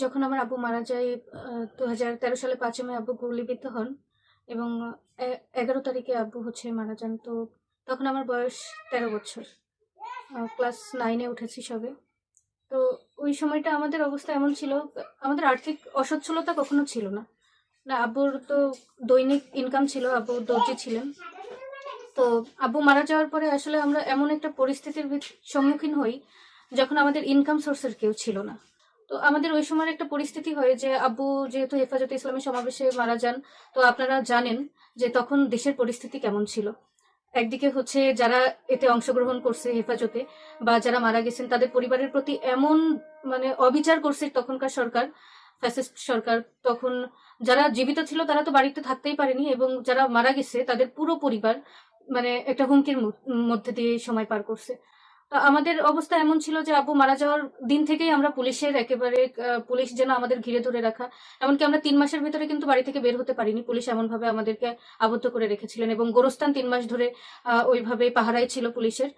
যখন আমার আব্বু মারা যায় 2013 সালে 5ই মে আব্বু গুলিবিদ্ধ হন এবং 11 তারিখে আব্বু মারা যান। তো তখন আমার বয়স 13 বছর। ক্লাস 9 এ উঠেছি সবে। তো ওই সময়টা আমাদের অবস্থা এমন ছিল, আমাদের আর্থিক অসচ্ছলতা কখনো ছিল না। আব্বুর তো দৈনিক ইনকাম ছিল, আব্বু দর্জি ছিলেন। তো আব্বু মারা যাওয়ার পরে আসলে আমরা এমন একটা পরিস্থিতির সম্মুখীন হই যখন আমাদের ইনকাম সোর্সের কেউ ছিল না। তো আমাদের ওই সময়ের একটা পরিস্থিতি হয় যে আব্বু যেহেতু হেফাজতে ইসলামের সমাবেশে মারা যান, তো আপনারা জানেন যে তখন দেশের পরিস্থিতি কেমন ছিল। একদিকে যারা এতে অংশগ্রহণ করছে হেফাজতে বা যারা মারা গেছেন তাদের পরিবারের প্রতি এমন অবিচার করছে তখনকার সরকার, ফ্যাসিস্ট সরকার। তখন যারা জীবিত ছিল তারা তো বাড়িতে থাকতেই পারেনি এবং যারা মারা গেছে তাদের পুরো পরিবার একটা হুমকির মধ্যে দিয়ে সময় পার করছে। আমাদের অবস্থা এমন ছিল যে আব্বু মারা যাওয়ার দিন থেকেই আমরা পুলিশের একেবারে পুলিশ যেন আমাদের ঘিরে ধরে রাখা, এমনকি আমরা 3 মাসের ভিতরে কিন্তু বাড়ি থেকে বের হতে পারিনি। পুলিশ এমন ভাবে আমাদেরকে আবদ্ধ করে রেখেছিলেন এবং গোরস্থান 3 মাস ধরে ওইভাবে পাহারায় ছিল পুলিশের।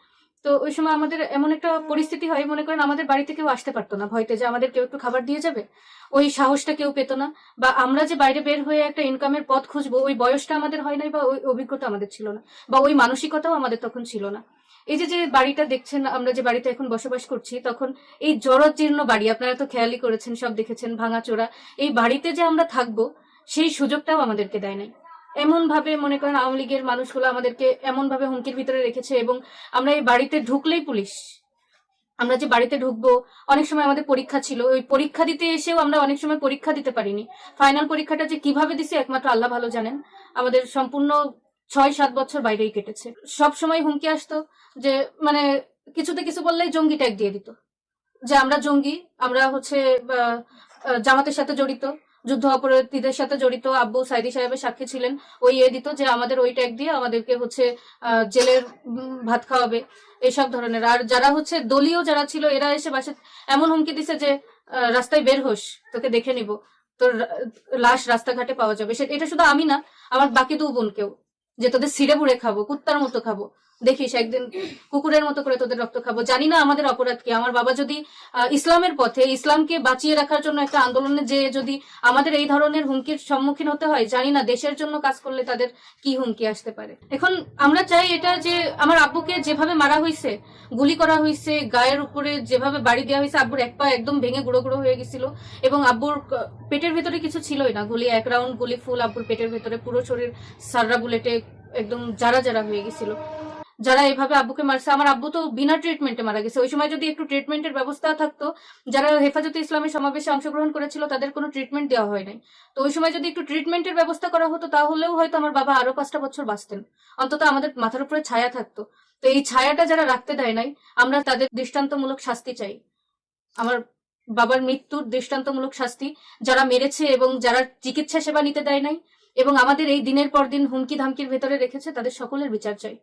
তো ওই সময় আমাদের এমন একটা পরিস্থিতি হয়, মনে করেন আমাদের বাড়িতে কেউ আসতে পারতো না ভয়তে যে আমাদের কেউ একটু খাবার দিয়ে যাবে, ওই সাহসটা কেউ পেত না। বা আমরা যে বাইরে বের হয়ে একটা ইনকামের পথ খুঁজবো ওই বয়সটা আমাদের হয় নাই বা ওই অভিজ্ঞতা আমাদের ছিল না বা ওই মানসিকতাও আমাদের তখন ছিল না। এই যে যে বাড়িটা দেখছেন, আমরা যে বাড়িতে এখন বসবাস করছি, তখন এই জরাজীর্ণ বাড়ি, আপনারা তো খেয়ালই করেছেন, সব দেখেছেন, ভাঙাচোরা। এই বাড়িতে যে আমরা থাকবো সেই সুযোগটাও আমাদেরকে দেয় নাই। এমন ভাবে মনে করেন আওয়ামী লীগের মানুষগুলো আমাদেরকে এমন ভাবে হুমকির ভিতরে রেখেছে এবং আমরা এই বাড়িতে ঢুকলেই পুলিশ। আমরা যে বাড়িতে ঢুকবো, অনেক সময় আমাদের পরীক্ষা ছিল, ওই পরীক্ষা দিতে এসেও আমরা অনেক সময় পরীক্ষা দিতে পারিনি। ফাইনাল পরীক্ষাটা যে কিভাবে দিছি একমাত্র আল্লাহ ভালো জানেন। আমাদের সম্পূর্ণ 6-7 বছর বাইরেই কেটেছে। সব সময় হুমকি আসতো যে কিছুতে কিছু বললেই জঙ্গি ট্যাগ দিয়ে দিত, যে আমরা জঙ্গি, আমরা জামাতের সাথে জড়িত, যুদ্ধ অপরাধীদের সাথে জড়িত। আব্বু সাইদি সাহেবের সাক্ষী ছিলেন, ওই দিত যে আমাদের ওই ট্যাগ দিয়ে আমাদেরকে জেলের ভাত খাওয়াবে, এইসব ধরনের। আর যারা দলীয় যারা ছিল এরা এসে বাসে এমন হুমকি দিছে যে রাস্তায় বের হোস, তোকে দেখে নিব, তোর লাশ রাস্তাঘাটে পাওয়া যাবে। এটা শুধু আমি না, আমার বাকি 2 বোনকেও, যে তোদের ছিঁড়ে বুড়ে খাবো, কুত্তার মতো খাবো, দেখিস একদিন কুকুরের মতো করে তোদের রক্ত খাবো। জানি না আমাদের অপরাধ কি। আমার বাবা যদি ইসলামের পথে, ইসলামকে বাঁচিয়ে রাখার জন্য একটা আন্দোলনে যে যদি আমাদের এই ধরনের হুমকির সম্মুখীন হতে হয়, জানি না দেশের জন্য কাজ করলে তাদের কি হুমকি আসতে পারে। এখন আমরা চাই এটা যে আমার আব্বুকে যেভাবে মারা হয়েছে, গুলি করা হয়েছে, গায়ের উপরে যেভাবে বাড়ি দেওয়া হয়েছে, আব্বুর এক পা একদম ভেঙে গুঁড়ো গুঁড়ো হয়ে গেছিল এবং আব্বুর পেটের ভেতরে কিছু ছিলই না, গুলি 1 রাউন্ড গুলি ফুল আব্বুর পেটের ভেতরে, পুরো শরীর সাররা বুলেটে একদম জারা জারা হয়ে গেছিল। যারা এভাবে আব্বুকে মারছে, আমার আব্বু তো বিনা ট্রিটমেন্টে মারা গেছে। ওই সময় যদি একটু ট্রিটমেন্টের ব্যবস্থা থাকতো, যারা হেফাজতে ইসলামের সমাবেশে অংশগ্রহণ করেছিল তাদের কোনো ট্রিটমেন্ট দেওয়া হয় নাই। তো ওই সময় যদি একটু ট্রিটমেন্টের ব্যবস্থা করা হতো তাহলেও হয়তো আমার বাবা আরো 5টা বছর বাঁচতেন, অন্তত আমাদের মাথার উপরে ছায়া থাকতো। তো এই ছায়াটা যারা রাখতে দেয় নাই, আমরা তাদের দৃষ্টান্তমূলক শাস্তি চাই। আমার বাবার মৃত্যুর দৃষ্টান্তমূলক শাস্তি, যারা মেরেছে এবং যারা চিকিৎসা সেবা নিতে দেয় নাই এবং আমাদের এই দিনের পর দিন হুমকি ধামকির ভেতরে রেখেছে, তাদের সকলের বিচার চাই।